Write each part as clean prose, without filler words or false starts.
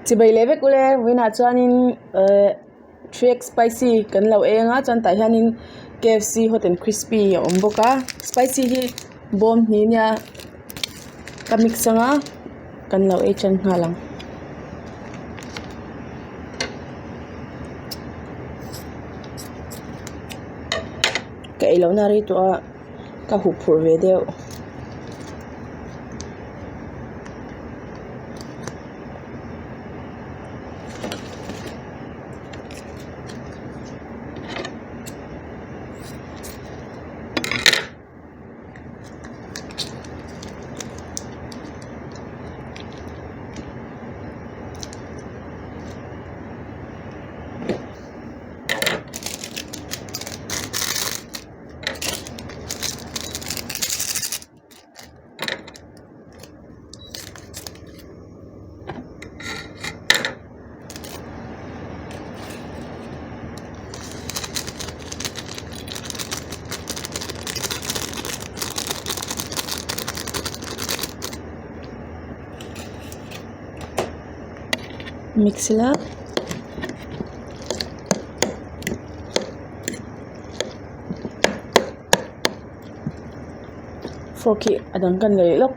Chibai leve kule wina chuanin 3x spicy kan lo enga chan tai hianin KFC hot and crispy om boka spicy hi bom ni nya ka mix anga kan lo e chan halang ka ilo na ri to a ka hu phur ve deu mix la forky adang kan le lok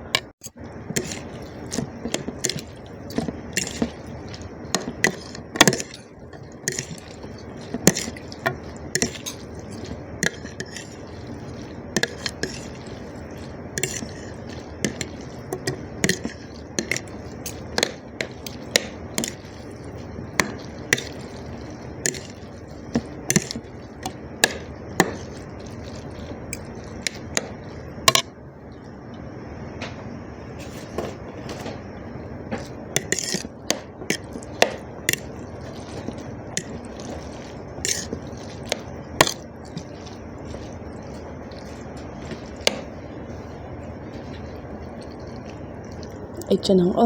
ai chanang o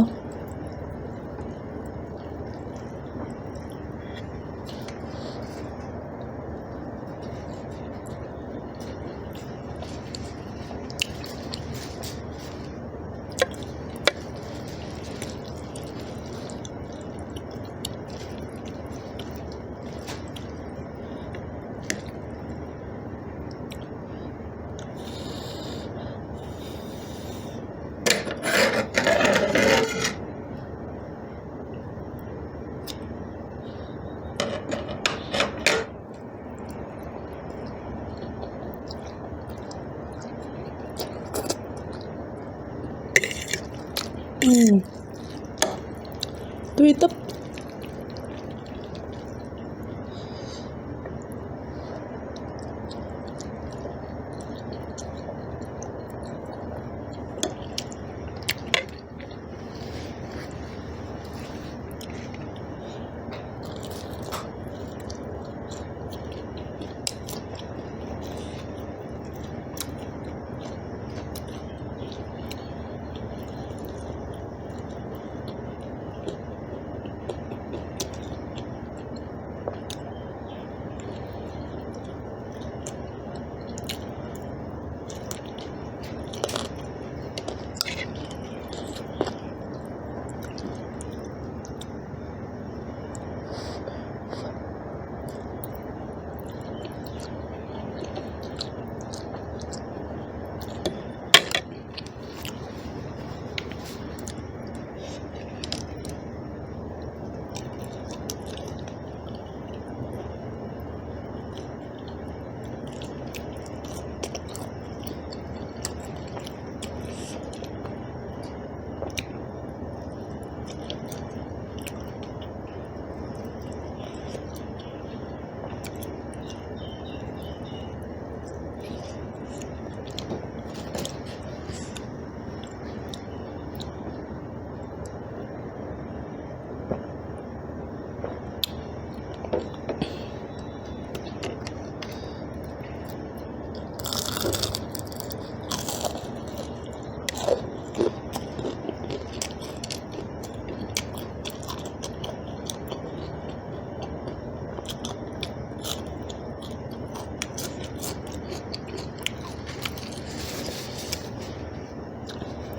tui tấp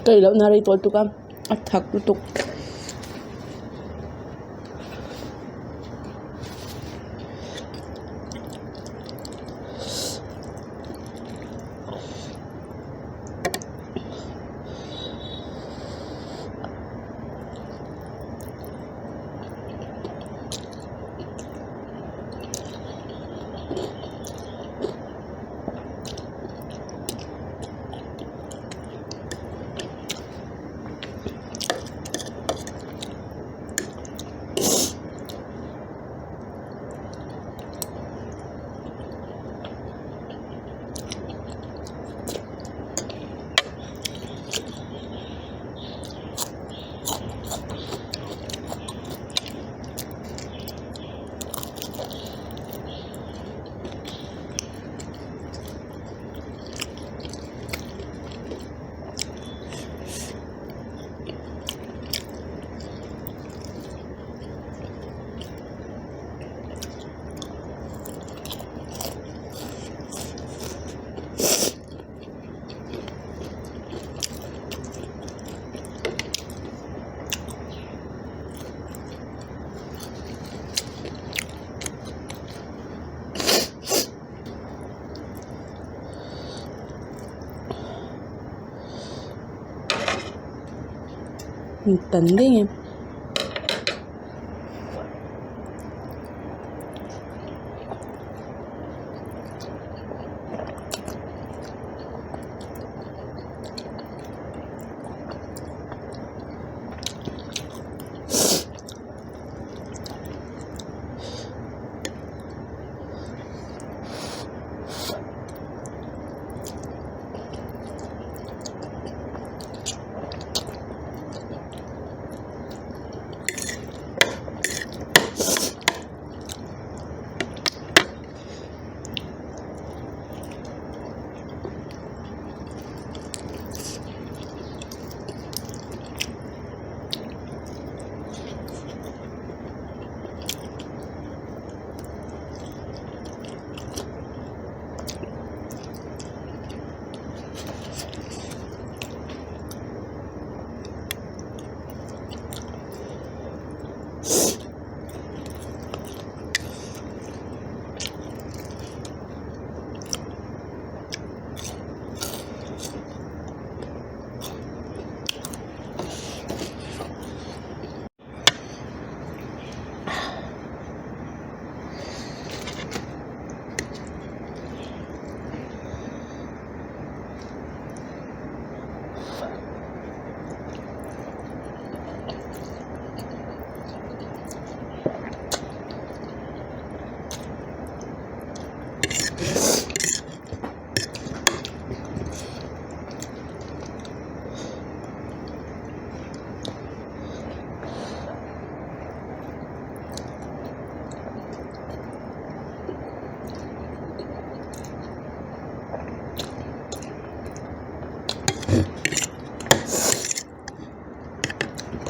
cây lợn nari tol tukam athak lutuk tanding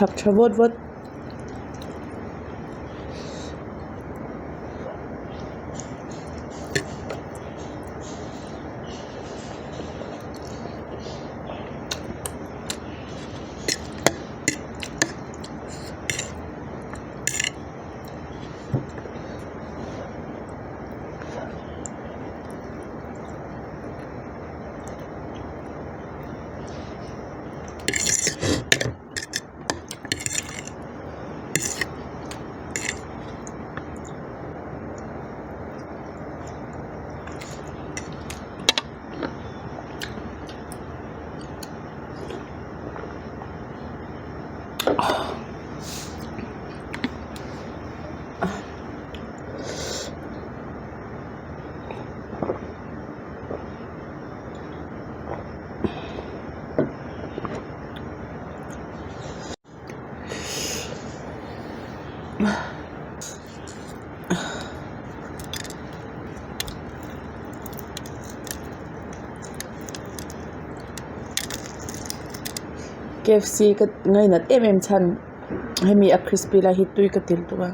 thap travot vot KFC ka ngai nat chan hemi a crispy la hi tui ka til tuwa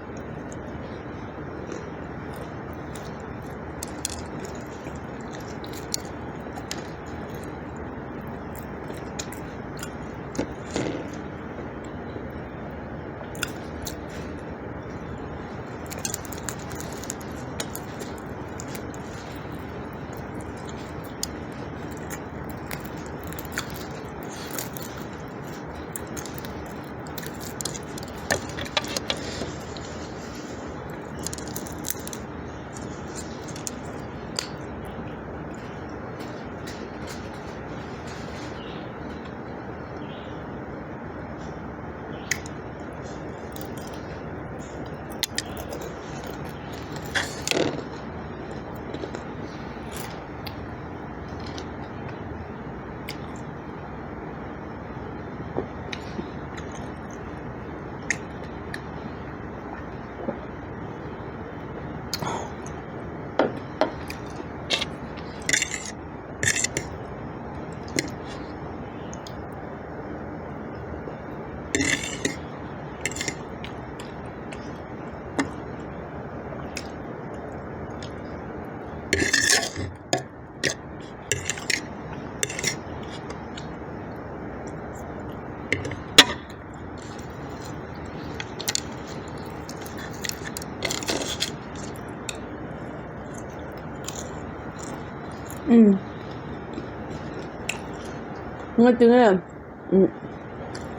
nga tinga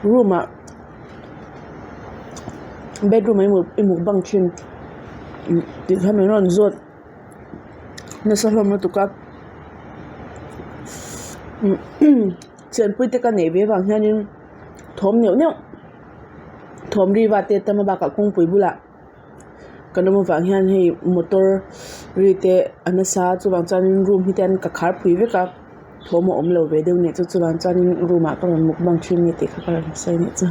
room bedroom ai mu bang chin ti khamen ron zot na sa hlom tu ka chen pui te ka nei ve wang hianin thom neu thom ri wa te tama ba ka kong pui bula kanamo wang hian hei motor ri te anasa chuwang chanin room hi ten ka khar phui ve ka thom om lo ve deu ne chuwang chanin room a ka ron muk bang thin ni te kha ka ron sai ne cha